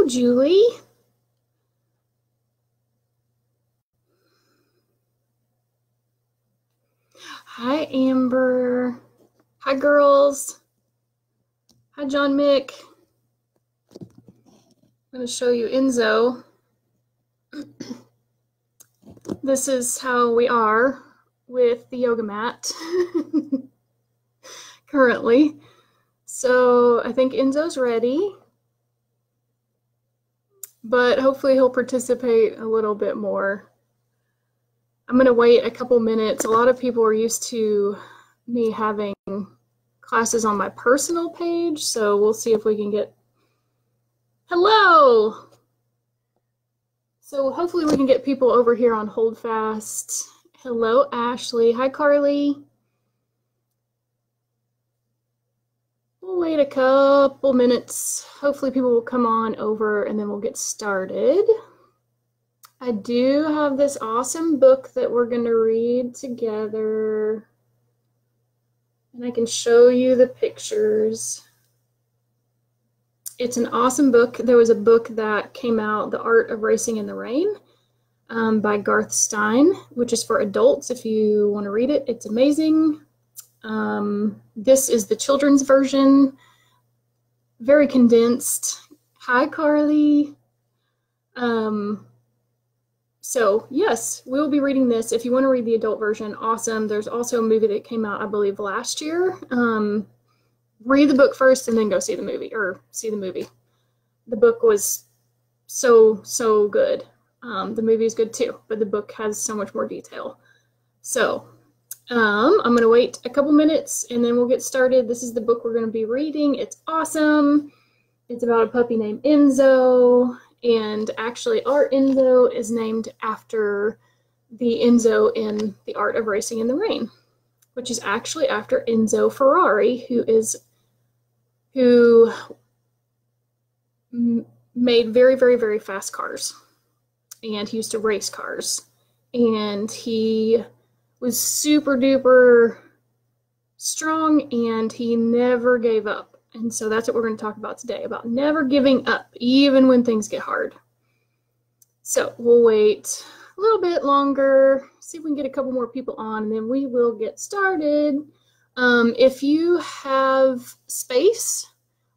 Hello, Julie. Hi, Amber. Hi, girls. Hi, John Mick. I'm going to show you Enzo. This is how we are with the yoga mat currently. So I think Enzo's ready, but hopefully he'll participate a little bit more. I'm going to wait a couple minutes. A lot of people are used to me having classes on my personal page, so we'll see if we can get... Hello! So hopefully we can get people over here on Hold Fast. Hello, Ashley. Hi, Carly. We'll wait a couple minutes. Hopefully people will come on over and then we'll get started. I do have this awesome book that we're going to read together. And I can show you the pictures. It's an awesome book. There was a book that came out, The Art of Racing in the Rain, by Garth Stein, which is for adults. If you want to read it, it's amazing. This is the children's version, very condensed. Hi, Carly. So yes, we'll be reading this. If you want to read the adult version, awesome. There's also a movie that came out, I believe, last year. Read the book first and then go see the movie, or see the movie. The book was so good. The movie is good too, but the book has so much more detail. So I'm going to wait a couple minutes and then we'll get started. This is the book we're going to be reading. It's awesome. It's about a puppy named Enzo. And actually, our Enzo is named after the Enzo in The Art of Racing in the Rain, which is actually after Enzo Ferrari, who made very fast cars. And he used to race cars. And he was super duper strong and he never gave up. And so that's what we're going to talk about today, about never giving up, even when things get hard. So we'll wait a little bit longer, see if we can get a couple more people on, and then we will get started. If you have space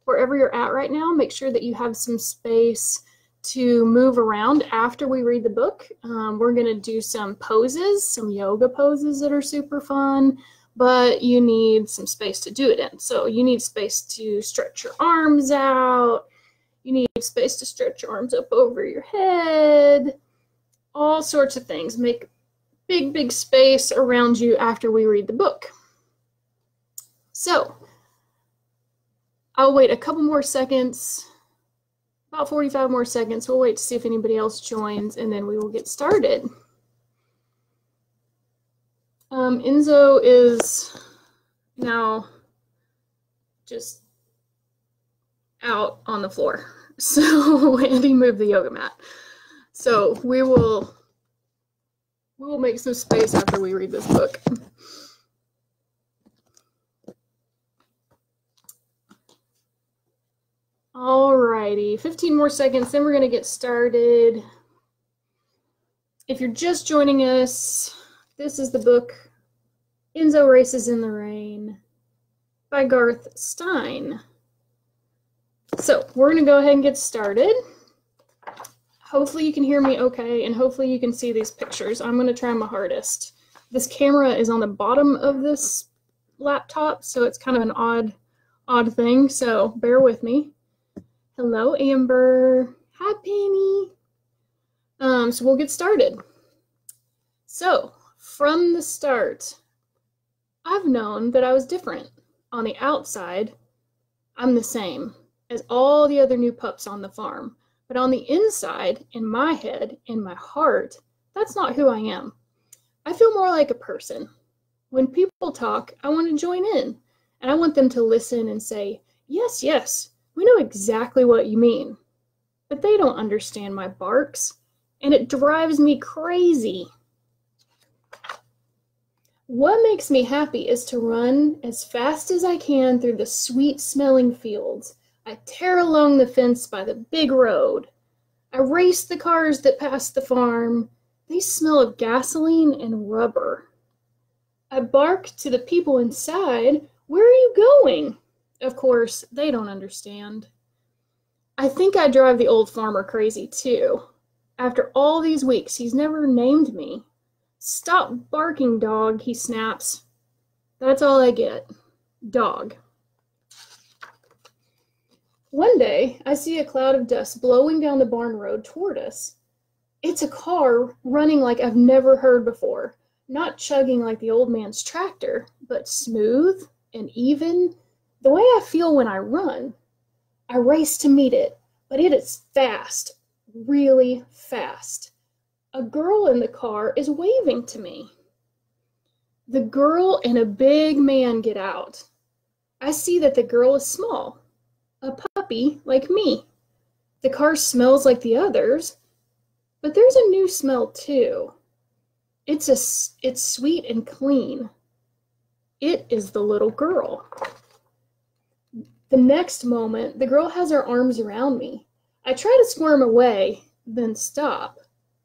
wherever you're at right now, make sure that you have some space to move around after we read the book. We're going to do some poses, some yoga poses that are super fun. But you need some space to do it in. So you need space to stretch your arms out. You need space to stretch your arms up over your head. All sorts of things. Make big space around you after we read the book. So I'll wait a couple more seconds, about 45 more seconds. We'll wait to see if anybody else joins, and then we will get started. Enzo is now just out on the floor. So Andy moved the yoga mat. So we will make some space after we read this book. Alrighty, 15 more seconds, then we're going to get started. If you're just joining us, this is the book Enzo Races in the Rain by Garth Stein. So we're going to go ahead and get started. Hopefully you can hear me okay, and hopefully you can see these pictures. I'm going to try my hardest. This camera is on the bottom of this laptop, so it's kind of an odd thing, so bear with me. Hello, Amber. Hi, Penny. So we'll get started. So, from the start, I've known that I was different. On the outside, I'm the same as all the other new pups on the farm. But on the inside, in my head, in my heart, that's not who I am. I feel more like a person. When people talk, I want to join in. And I want them to listen and say, yes, yes, we know exactly what you mean. But they don't understand my barks, and it drives me crazy. What makes me happy is to run as fast as I can through the sweet-smelling fields. I tear along the fence by the big road. I race the cars that pass the farm. They smell of gasoline and rubber. I bark to the people inside. Where are you going? Of course, they don't understand. I think I drive the old farmer crazy too. After all these weeks, he's never named me. Stop barking, dog, he snaps. That's all I get. Dog. One day, I see a cloud of dust blowing down the barn road toward us. It's a car running like I've never heard before, not chugging like the old man's tractor, but smooth and even, the way I feel when I run. I race to meet it, but it is fast, really fast. A girl in the car is waving to me. The girl and a big man get out. I see that the girl is small, a puppy like me. The car smells like the others, but there's a new smell too. It's sweet and clean. It is the little girl. The next moment, the girl has her arms around me. I try to squirm away, then stop.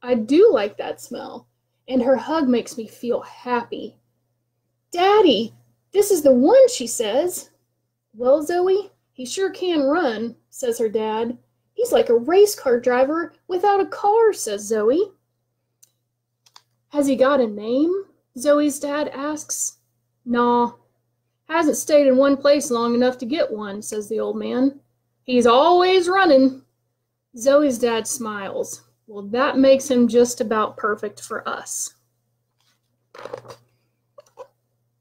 I do like that smell, and her hug makes me feel happy. Daddy, this is the one, she says. Well, Zoe, he sure can run, says her dad. He's like a race car driver without a car, says Zoe. Has he got a name? Zoe's dad asks. Nah, hasn't stayed in one place long enough to get one, says the old man. He's always running. Zoe's dad smiles. Well, that makes him just about perfect for us.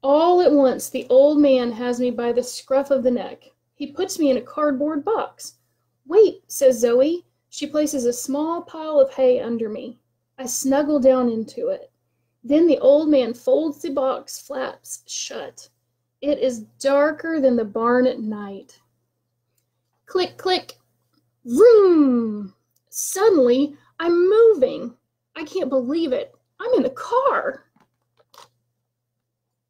All at once, the old man has me by the scruff of the neck. He puts me in a cardboard box. Wait, says Zoe. She places a small pile of hay under me. I snuggle down into it. Then the old man folds the box flaps shut. It is darker than the barn at night. Click, click. Vroom! Suddenly, I'm moving. I can't believe it. I'm in the car.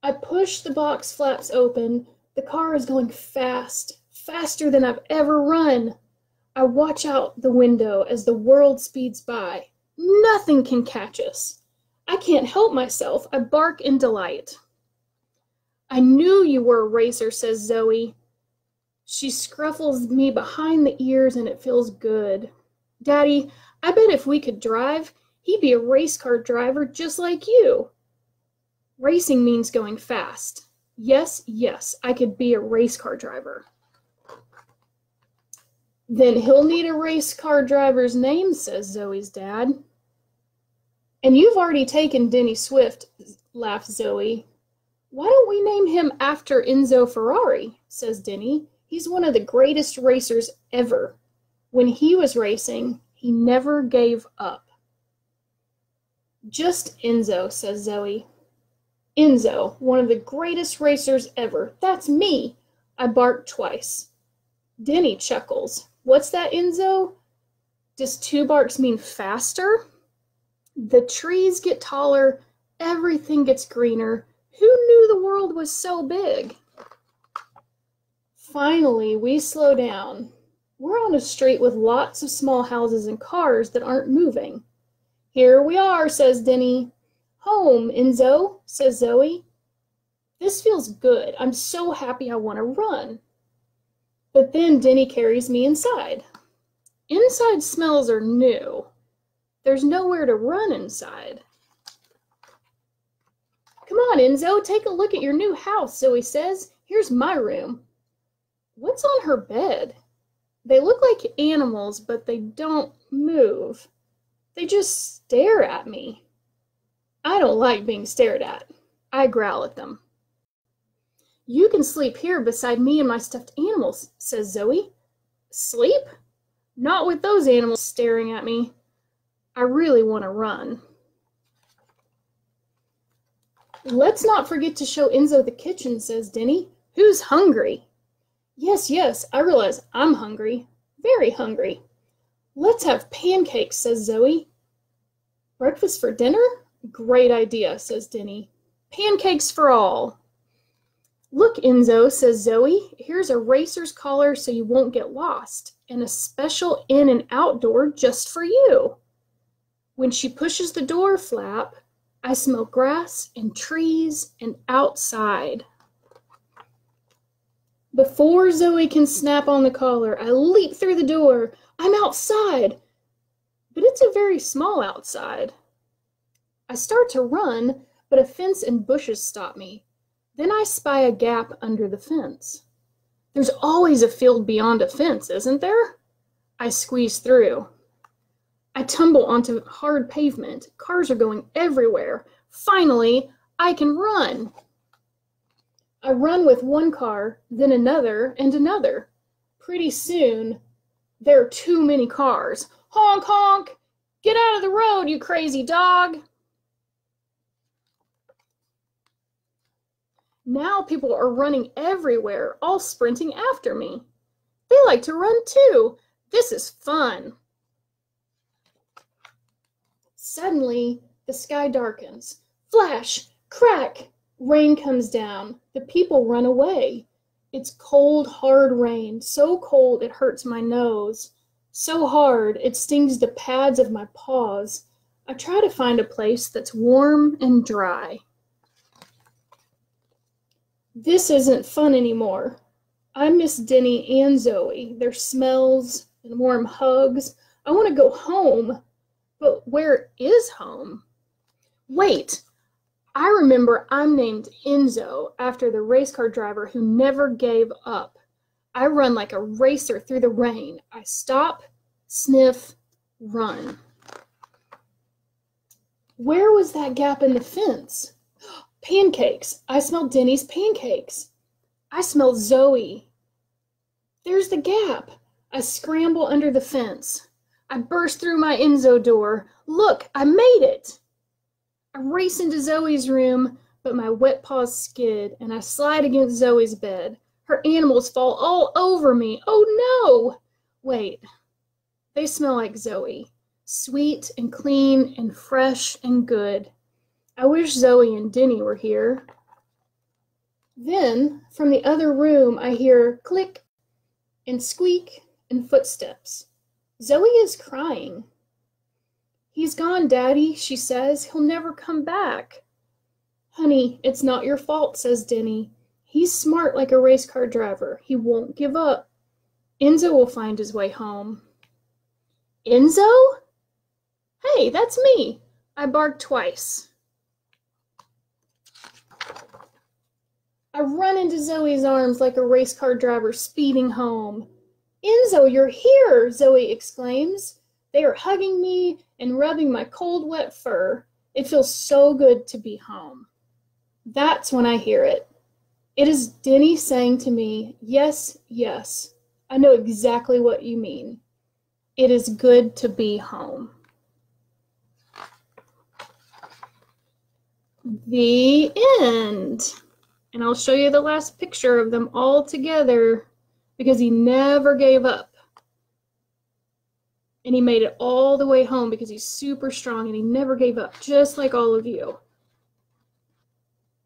I push the box flaps open. The car is going fast, faster than I've ever run. I watch out the window as the world speeds by. Nothing can catch us. I can't help myself. I bark in delight. I knew you were a racer, says Zoe. She scruffles me behind the ears and it feels good. Daddy, I bet if we could drive, he'd be a race car driver just like you. Racing means going fast. Yes, yes, I could be a race car driver. Then he'll need a race car driver's name, says Zoe's dad. And you've already taken Denny Swift, laughs Zoe. Why don't we name him after Enzo Ferrari, says Denny. He's one of the greatest racers ever. When he was racing, he never gave up. Just Enzo, says Zoe. Enzo, one of the greatest racers ever. That's me. I bark twice. Denny chuckles. What's that, Enzo? Does 2 barks mean faster? The trees get taller. Everything gets greener. Who knew the world was so big? Finally, we slow down. We're on a street with lots of small houses and cars that aren't moving. Here we are, says Denny. Home, Enzo, says Zoe. This feels good. I'm so happy I want to run. But then Denny carries me inside. Inside smells are new. There's nowhere to run inside. Come on, Enzo, take a look at your new house, Zoe says. Here's my room. What's on her bed? They look like animals, but they don't move. They just stare at me. I don't like being stared at. I growl at them. You can sleep here beside me and my stuffed animals, says Zoe. Sleep? Not with those animals staring at me. I really want to run. Let's not forget to show Enzo the kitchen, says Denny. Who's hungry? Yes, yes, I realize I'm hungry. Very hungry. Let's have pancakes, says Zoe. Breakfast for dinner? Great idea, says Denny. Pancakes for all. Look, Enzo, says Zoe, here's a racer's collar so you won't get lost, and a special in and out door just for you. When she pushes the door flap, I smell grass and trees and outside. Before Zoe can snap on the collar, I leap through the door. I'm outside, but it's a very small outside. I start to run, but a fence and bushes stop me. Then I spy a gap under the fence. There's always a field beyond a fence, isn't there? I squeeze through. I tumble onto hard pavement. Cars are going everywhere. Finally, I can run. I run with one car, then another and another. Pretty soon, there are too many cars. Honk, honk! Get out of the road, you crazy dog! Now people are running everywhere, all sprinting after me. They like to run too. This is fun. Suddenly, the sky darkens. Flash! Crack! Rain comes down. The people run away. It's cold, hard rain. So cold it hurts my nose. So hard it stings the pads of my paws. I try to find a place that's warm and dry. This isn't fun anymore. I miss Denny and Zoe, their smells and warm hugs. I want to go home. But where is home? Wait, I remember I'm named Enzo after the race car driver who never gave up. I run like a racer through the rain. I stop, sniff, run. Where was that gap in the fence? Pancakes. I smell Denny's pancakes. I smell Zoe. There's the gap. I scramble under the fence. I burst through my Enzo door. Look, I made it. I race into Zoe's room, but my wet paws skid, and I slide against Zoe's bed. Her animals fall all over me. Oh no! Wait, they smell like Zoe. Sweet and clean and fresh and good. I wish Zoe and Denny were here. Then, from the other room, I hear click and squeak and footsteps. Zoe is crying. He's gone, Daddy, she says. He'll never come back. Honey, it's not your fault, says Denny. He's smart like a race car driver. He won't give up. Enzo will find his way home. Enzo? Hey, that's me. I barked twice. I run into Zoe's arms like a race car driver speeding home. Enzo, you're here, Zoe exclaims. They are hugging me and rubbing my cold, wet fur. It feels so good to be home. That's when I hear it. It is Denny saying to me, yes, yes, I know exactly what you mean. It is good to be home. The end. And I'll show you the last picture of them all together because he never gave up. And he made it all the way home because he's super strong and he never gave up, just like all of you.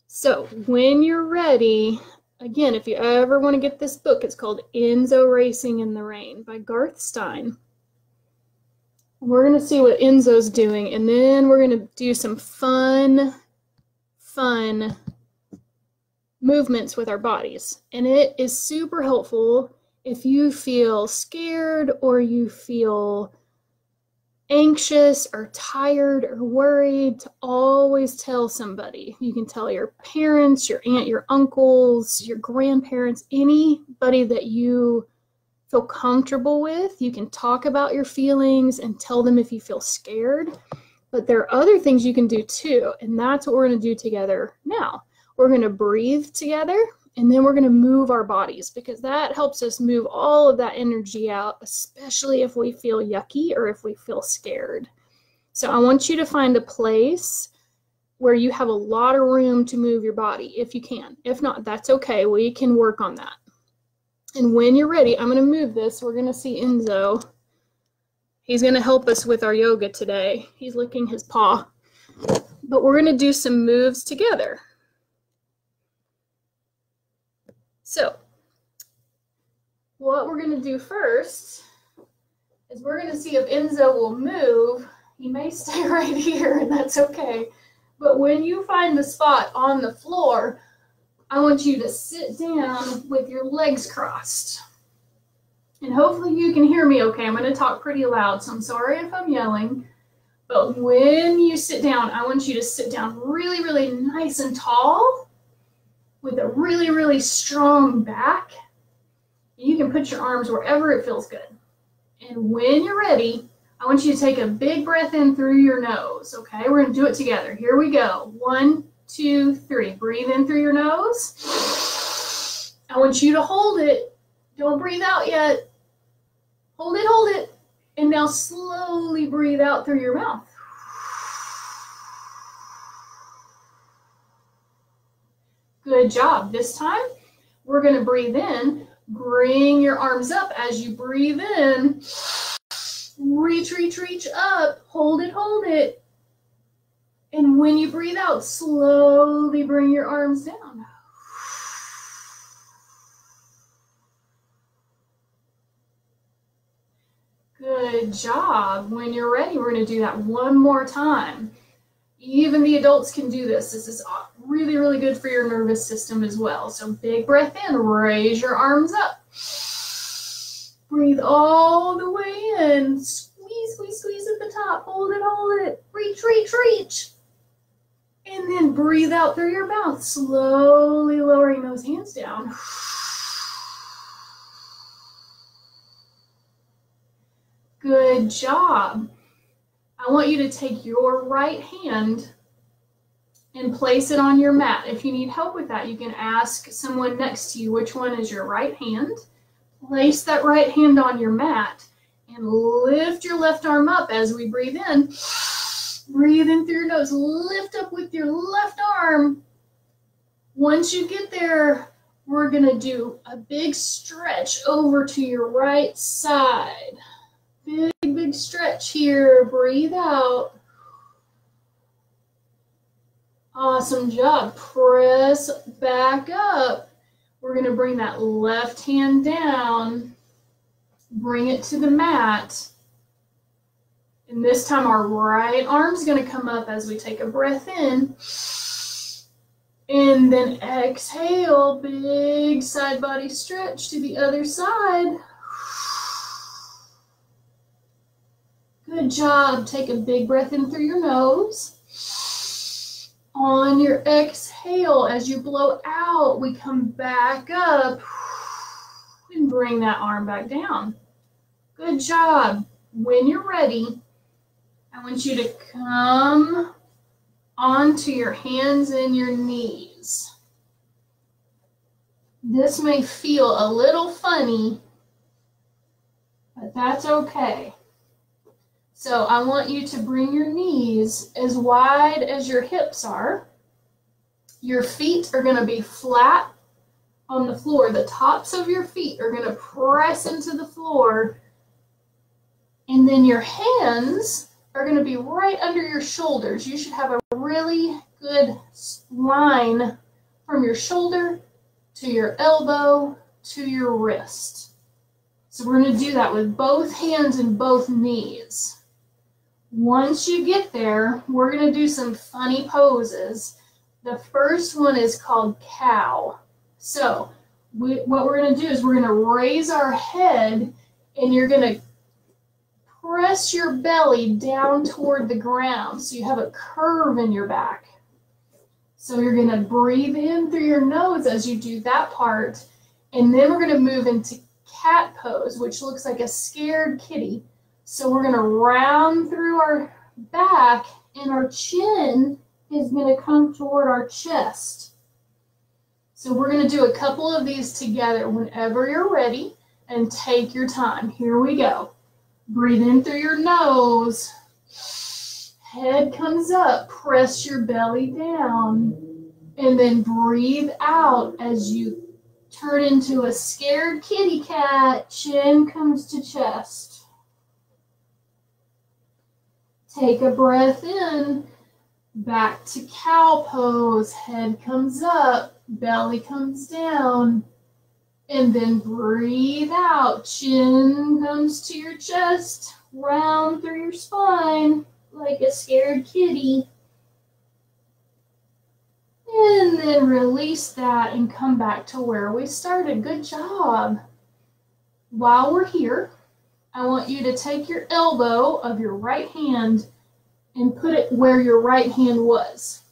So when you're ready, again, if you ever want to get this book, it's called Enzo Racing in the Rain by Garth Stein. We're going to see what Enzo's doing, and then we're going to do some fun movements with our bodies. And it is super helpful if you feel scared or you feel anxious or tired or worried, to always tell somebody. You can tell your parents, your aunt, your uncles, your grandparents, anybody that you feel comfortable with. You can talk about your feelings and tell them if you feel scared. But there are other things you can do too, and that's what we're going to do together now. We're going to breathe together, and then we're going to move our bodies because that helps us move all of that energy out, especially if we feel yucky or if we feel scared. So I want you to find a place where you have a lot of room to move your body if you can. If not, that's okay. We can work on that. And when you're ready, I'm going to move this. We're going to see Enzo. He's going to help us with our yoga today. He's licking his paw. But we're going to do some moves together. So what we're going to do first is we're going to see if Enzo will move. He may stay right here, and that's okay. But when you find the spot on the floor, I want you to sit down with your legs crossed. And hopefully you can hear me okay. I'm going to talk pretty loud, so I'm sorry if I'm yelling. But when you sit down, I want you to sit down really, really nice and tall with a really, really strong back. You can put your arms wherever it feels good. And when you're ready, I want you to take a big breath in through your nose, okay? We're going to do it together. Here we go. 1, 2, 3. Breathe in through your nose. I want you to hold it. Don't breathe out yet. Hold it, hold it. And now slowly breathe out through your mouth. Good job. This time, we're going to breathe in. Bring your arms up as you breathe in. Reach, reach, reach up. Hold it, hold it. And when you breathe out, slowly bring your arms down. Good job. When you're ready, we're going to do that one more time. Even the adults can do this. This is really, really good for your nervous system as well. So big breath in, raise your arms up. Breathe all the way in. Squeeze, squeeze, squeeze at the top. Hold it, hold it. Reach, reach, reach. And then breathe out through your mouth, slowly lowering those hands down. Good job. I want you to take your right hand and place it on your mat. If you need help with that, you can ask someone next to you which one is your right hand. Place that right hand on your mat and lift your left arm up as we breathe in. Breathe in through your nose. Lift up with your left arm. Once you get there, we're going to do a big stretch over to your right side. Big, big stretch here. Breathe out. Awesome job. Press back up. We're going to bring that left hand down. Bring it to the mat. And this time our right arm's going to come up as we take a breath in. And then exhale. Big side body stretch to the other side. Good job. Take a big breath in through your nose. On your exhale, as you blow out, we come back up and bring that arm back down. Good job. When you're ready, I want you to come onto your hands and your knees. This may feel a little funny, but that's okay. So I want you to bring your knees as wide as your hips are. Your feet are going to be flat on the floor. The tops of your feet are going to press into the floor. And then your hands are going to be right under your shoulders. You should have a really good line from your shoulder to your elbow to your wrist. So we're going to do that with both hands and both knees. Once you get there, we're going to do some funny poses. The first one is called cow. So what we're going to do is we're going to raise our head, and you're going to press your belly down toward the ground so you have a curve in your back. So you're going to breathe in through your nose as you do that part, and then we're going to move into cat pose, which looks like a scared kitty. So we're going to round through our back, and our chin is going to come toward our chest. So we're going to do a couple of these together whenever you're ready, and take your time. Here we go. Breathe in through your nose. Head comes up. Press your belly down. And then breathe out as you turn into a scared kitty cat. Chin comes to chest. Take a breath in, back to cow pose, head comes up, belly comes down, And then breathe out. Chin comes to your chest, round through your spine like a scared kitty. And then release that and come back to where we started. Good job. While we're here, I want you to take your elbow of your right hand and put it where your right hand was.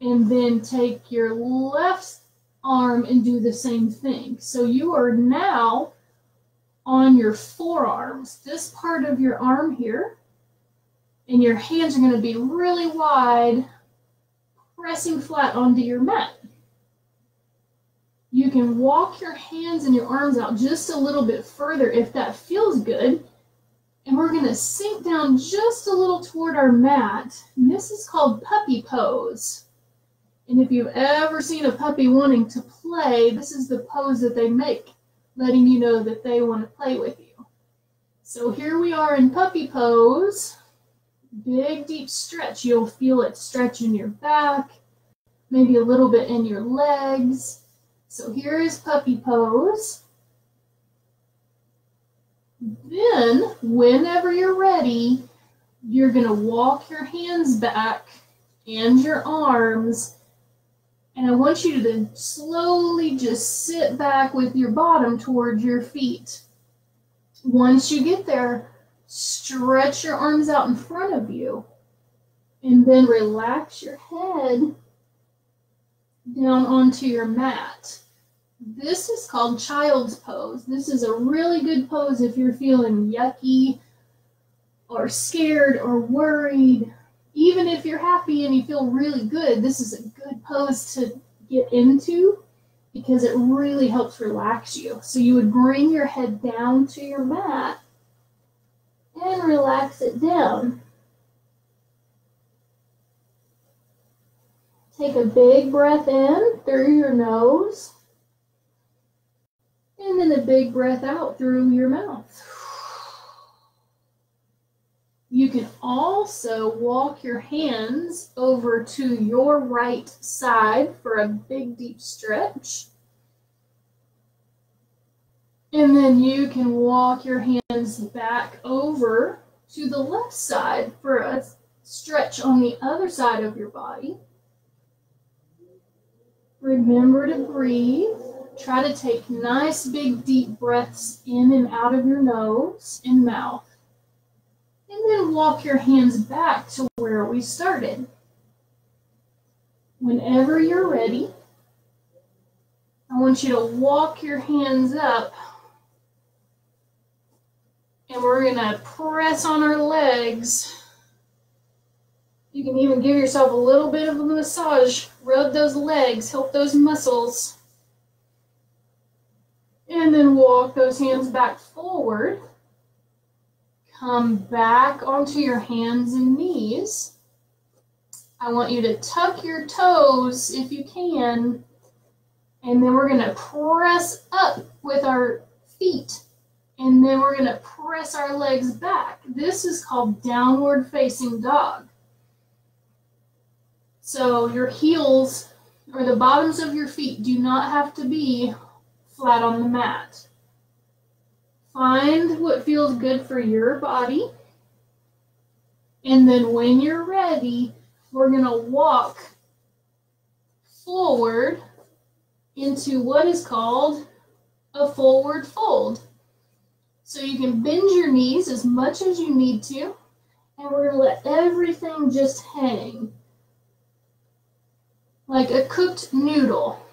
And then take your left arm and do the same thing. So you are now on your forearms, this part of your arm here, and your hands are going to be really wide, pressing flat onto your mat. You can walk your hands and your arms out just a little bit further if that feels good. And we're going to sink down just a little toward our mat. And this is called puppy pose. And if you've ever seen a puppy wanting to play, this is the pose that they make, letting you know that they want to play with you. So here we are in puppy pose. Big, deep stretch. You'll feel it stretch in your back, maybe a little bit in your legs. So here is puppy pose. Then, whenever you're ready, you're going to walk your hands back and your arms. And I want you to slowly just sit back with your bottom towards your feet. Once you get there, stretch your arms out in front of you. And then relax your head down onto your mat. This is called child's pose. This is a really good pose if you're feeling yucky or scared or worried. Even if you're happy and you feel really good, this is a good pose to get into because it really helps relax you. So you would bring your head down to your mat and relax it down. Take a big breath in through your nose, and then a big breath out through your mouth. You can also walk your hands over to your right side for a big, deep stretch. And then you can walk your hands back over to the left side for a stretch on the other side of your body. Remember to breathe. Try to take nice, big, deep breaths in and out of your nose and mouth. And then walk your hands back to where we started. Whenever you're ready, I want you to walk your hands up. And we're going to press on our legs. You can even give yourself a little bit of a massage. Rub those legs, help those muscles. And then walk those hands back forward. Come back onto your hands and knees. I want you to tuck your toes if you can. And then we're going to press up with our feet. And then we're going to press our legs back. This is called downward facing dog. So your heels or the bottoms of your feet do not have to be flat on the mat. Find what feels good for your body. And then when you're ready, we're going to walk forward into what is called a forward fold. So you can bend your knees as much as you need to, and we're going to let everything just hang. Like a cooked noodle.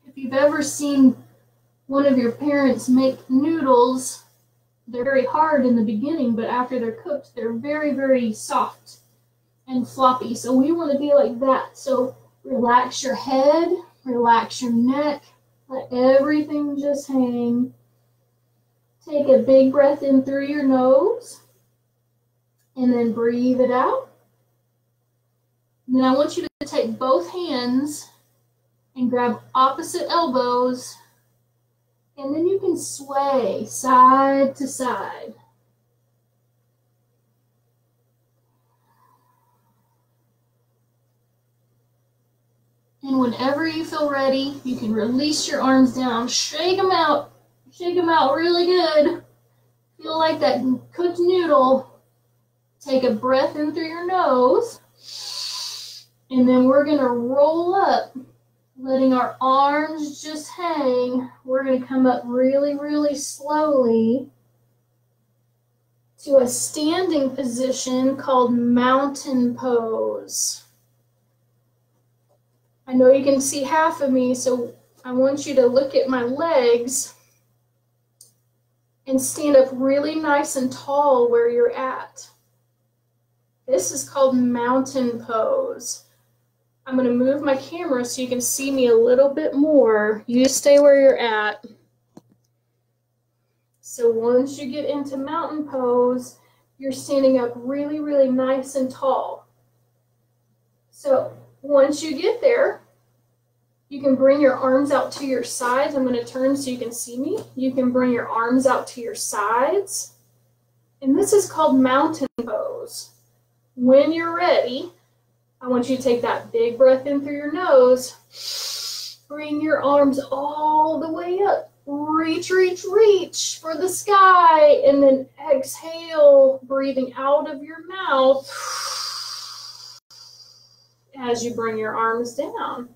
If you've ever seen one of your parents make noodles, they're very hard in the beginning, but after they're cooked, they're very, very soft and floppy. So we want to be like that. So relax your head, relax your neck, let everything just hang. Take a big breath in through your nose, and then breathe it out. And then I want you to take both hands and grab opposite elbows, and then you can sway side to side. And whenever you feel ready, you can release your arms down, shake them out really good. Feel like that cooked noodle. Take a breath in through your nose. And then we're gonna roll up, letting our arms just hang. We're gonna come up really, really slowly to a standing position called mountain pose. I know you can see half of me, so I want you to look at my legs and stand up really nice and tall where you're at. This is called mountain pose. I'm going to move my camera so you can see me a little bit more. You stay where you're at. So once you get into mountain pose, you're standing up really, really nice and tall. So once you get there, you can bring your arms out to your sides. I'm going to turn so you can see me. You can bring your arms out to your sides. And this is called mountain pose. When you're ready, I want you to take that big breath in through your nose. Bring your arms all the way up. Reach, reach, reach for the sky. And then exhale, breathing out of your mouth as you bring your arms down.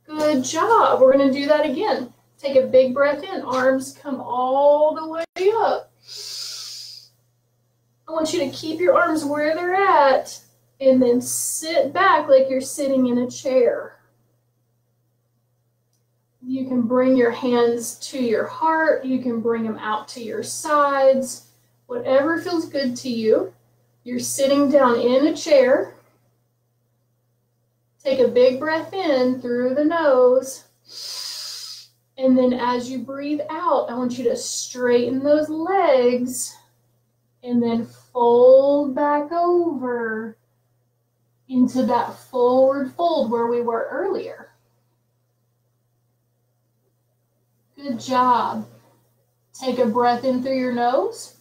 Good job. We're going to do that again. Take a big breath in. Arms come all the way up. I want you to keep your arms where they're at and then sit back like you're sitting in a chair. You can bring your hands to your heart. You can bring them out to your sides. Whatever feels good to you. You're sitting down in a chair. Take a big breath in through the nose. And then as you breathe out, I want you to straighten those legs and then fold back over into that forward fold where we were earlier. Good job. Take a breath in through your nose.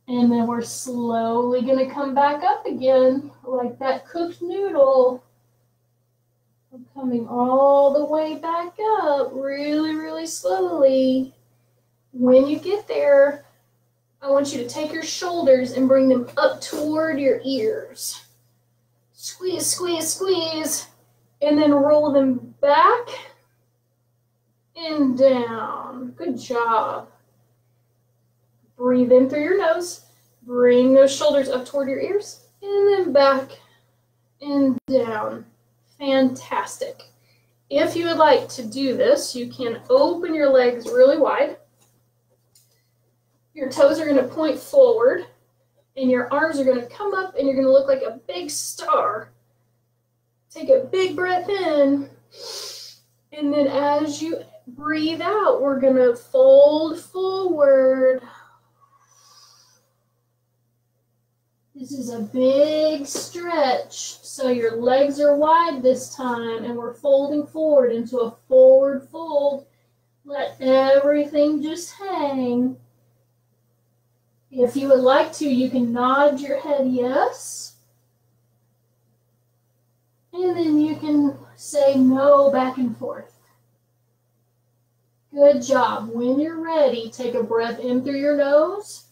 And then we're slowly going to come back up again like that cooked noodle. We're coming all the way back up really, really slowly. When you get there, I want you to take your shoulders and bring them up toward your ears. Squeeze, squeeze, squeeze. And then roll them back and down. Good job. Breathe in through your nose. Bring those shoulders up toward your ears. And then back and down. Fantastic. If you would like to do this, you can open your legs really wide. Your toes are going to point forward. And your arms are going to come up and you're going to look like a big star. Take a big breath in. And then as you breathe out, we're going to fold forward. This is a big stretch, so your legs are wide this time, and we're folding forward into a forward fold. Let everything just hang. If you would like to, you can nod your head yes, and then you can say no back and forth. Good job. When you're ready, take a breath in through your nose.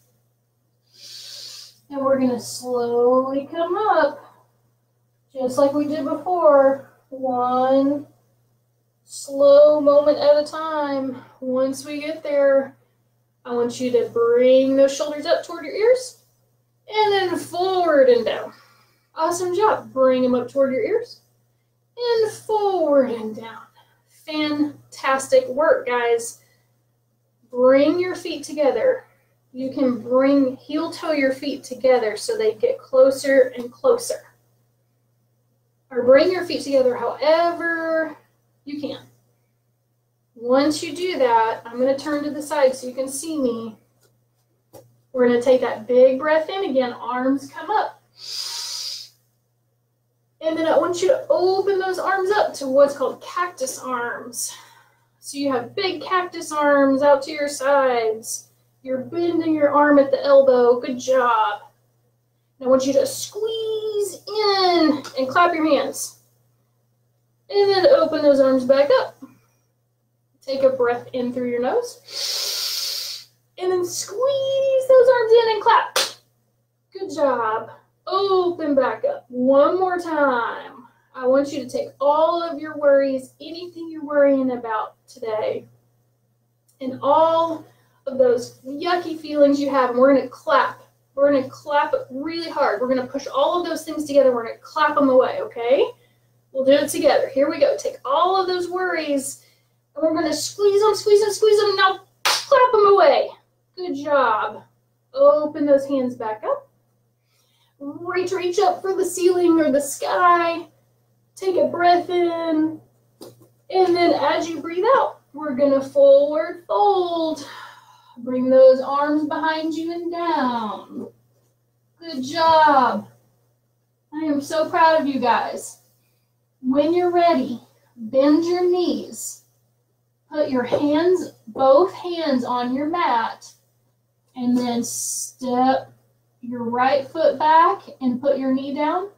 And we're going to slowly come up, just like we did before. One slow moment at a time. Once we get there, I want you to bring those shoulders up toward your ears, and then forward and down. Awesome job. Bring them up toward your ears, and forward and down. Fantastic work, guys. Bring your feet together. You can bring heel-toe your feet together so they get closer and closer. Or bring your feet together however you can. Once you do that, I'm going to turn to the side so you can see me. We're going to take that big breath in again. Arms come up. And then I want you to open those arms up to what's called cactus arms. So you have big cactus arms out to your sides. You're bending your arm at the elbow. Good job. And I want you to squeeze in and clap your hands. And then open those arms back up. Take a breath in through your nose. And then squeeze those arms in and clap. Good job. Open back up. One more time. I want you to take all of your worries, anything you're worrying about today, and all of those yucky feelings you have, and we're going to clap. We're going to clap it really hard. We're going to push all of those things together. We're going to clap them away, okay? We'll do it together. Here we go. Take all of those worries, and we're going to squeeze them, squeeze them, squeeze them. Now clap them away. Good job. Open those hands back up. Reach up for the ceiling or the sky. Take a breath in. And then as you breathe out, we're going to forward fold. Bring those arms behind you and down. Good job. I am so proud of you guys. When you're ready, bend your knees. Put your hands, both hands on your mat, and then step your right foot back and put your knee down.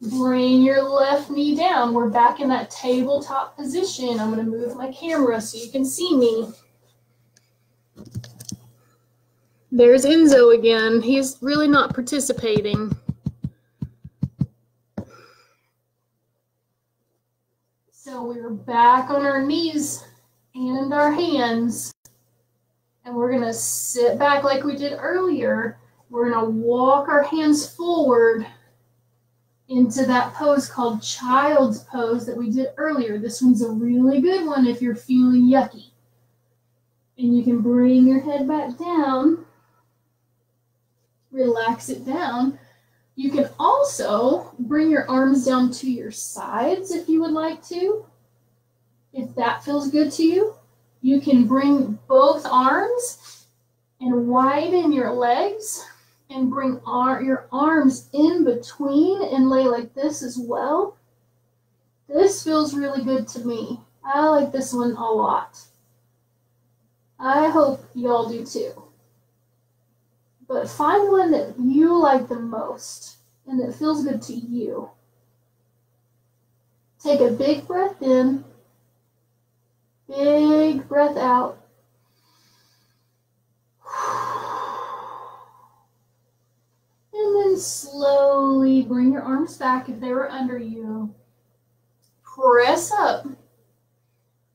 Bring your left knee down. We're back in that tabletop position. I'm going to move my camera so you can see me. There's Enzo again. He's really not participating. So we're back on our knees and our hands. And we're going to sit back like we did earlier. We're going to walk our hands forward into that pose called child's pose that we did earlier. This one's a really good one if you're feeling yucky. And you can bring your head back down. Relax it down. You can also bring your arms down to your sides if you would like to. If that feels good to you. You can bring both arms and widen your legs and bring your arms in between and lay like this as well. This feels really good to me. I like this one a lot. I hope y'all do too. But find one that you like the most and that feels good to you. Take a big breath in. Big breath out. And then slowly bring your arms back if they were under you. Press up.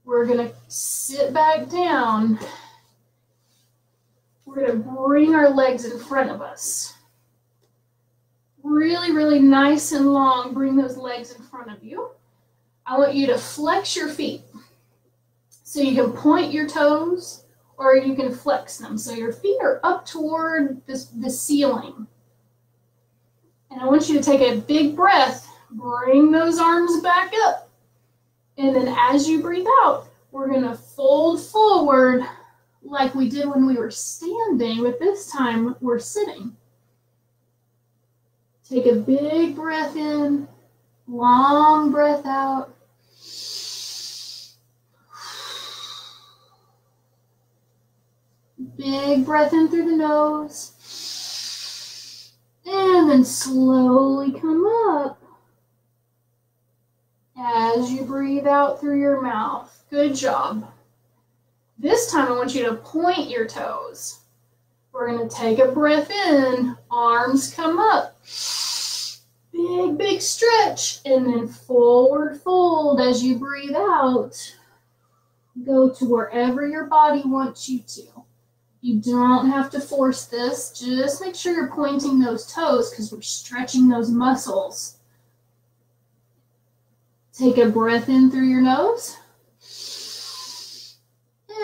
We're going to sit back down. We're going to bring our legs in front of us. Really, really nice and long. Bring those legs in front of you. I want you to flex your feet. So you can point your toes or you can flex them. So your feet are up toward the ceiling. And I want you to take a big breath. Bring those arms back up. And then as you breathe out, we're going to fold forward like we did when we were standing, but this time we're sitting. Take a big breath in, long breath out. Big breath in through the nose. And then slowly come up as you breathe out through your mouth. Good job. This time I want you to point your toes. We're going to take a breath in. Arms come up. Big, big stretch. And then forward fold as you breathe out. Go to wherever your body wants you to. You don't have to force this. Just make sure you're pointing those toes because we're stretching those muscles. Take a breath in through your nose.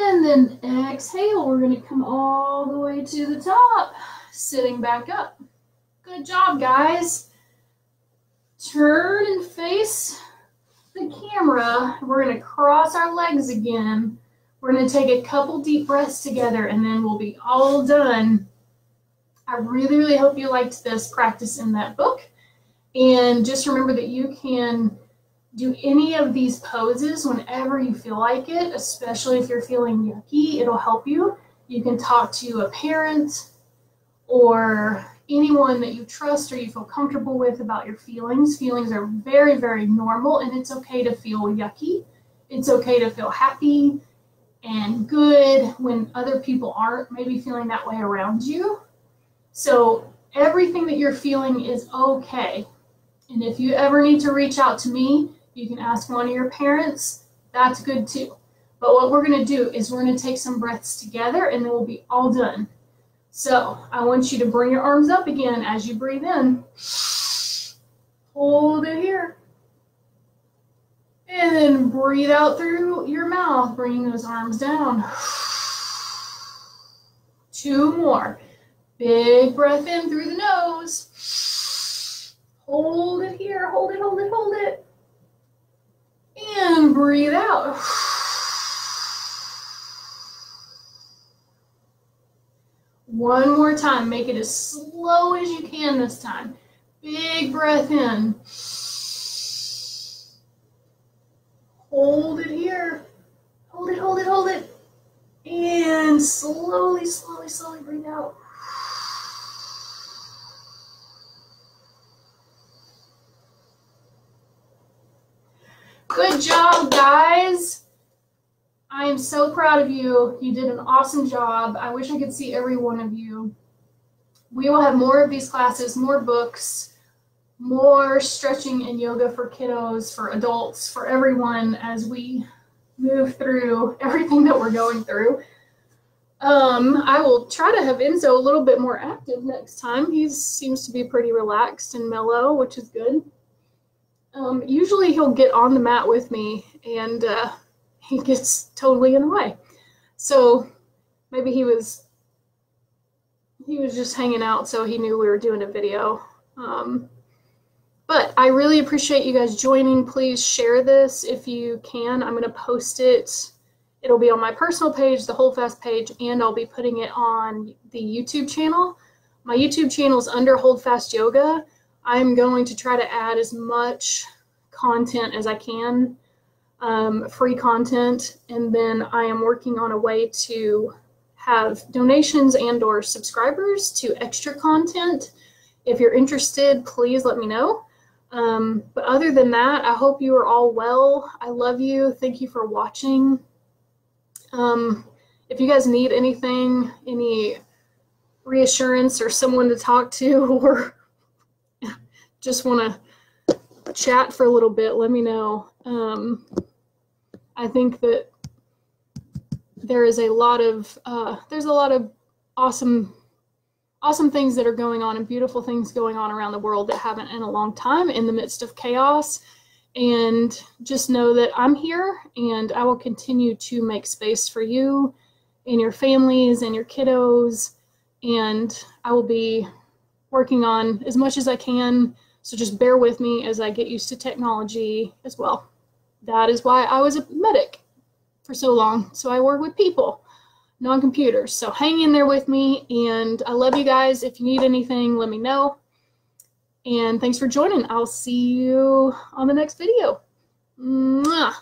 And then exhale. We're going to come all the way to the top. Sitting back up. Good job, guys. Turn and face the camera. We're going to cross our legs again. We're going to take a couple deep breaths together and then we'll be all done. I really, really hope you liked this practice in that book. And just remember that you can do any of these poses whenever you feel like it, especially if you're feeling yucky. It'll help you. You can talk to a parent or anyone that you trust or you feel comfortable with about your feelings. Feelings are very, very normal, and it's okay to feel yucky. It's okay to feel happy and good when other people aren't maybe feeling that way around you. So everything that you're feeling is okay. And if you ever need to reach out to me, you can ask one of your parents. That's good too. But what we're going to do is we're going to take some breaths together, and then we'll be all done. So I want you to bring your arms up again as you breathe in. Hold it here. And then breathe out through your mouth, bringing those arms down. 2 more. Big breath in through the nose. Hold it here. Hold it, hold it, hold it. And breathe out. One more time. Make it as slow as you can this time. Big breath in. Hold it here. Hold it, hold it, hold it. And slowly, slowly, slowly breathe out. Good job, guys. I am so proud of you. You did an awesome job. I wish I could see every one of you. We will have more of these classes, more books, more stretching and yoga for kiddos, for adults, for everyone as we move through everything that we're going through. I will try to have Enzo a little bit more active next time. He seems to be pretty relaxed and mellow, which is good. Usually he'll get on the mat with me, and he gets totally in the way. So maybe he was just hanging out, so he knew we were doing a video. But I really appreciate you guys joining. Please share this if you can. I'm going to post it. It'll be on my personal page, the Holdfast page, and I'll be putting it on the YouTube channel. My YouTube channel is under Holdfast Yoga. I'm going to try to add as much content as I can, free content, and then I am working on a way to have donations and or subscribers to extra content. If you're interested, please let me know. But other than that, I hope you are all well. I love you. Thank you for watching. If you guys need anything, any reassurance or someone to talk to, or just want to chat for a little bit, let me know. I think that there is a lot of awesome things that are going on and beautiful things going on around the world that haven't in a long time in the midst of chaos. And just know that I'm here, and I will continue to make space for you and your families and your kiddos, and I will be working on as much as I can. So just bear with me as I get used to technology as well. That is why I was a medic for so long. So I work with people, non-computers. So hang in there with me, and I love you guys. If you need anything, let me know. And thanks for joining. I'll see you on the next video. Mwah.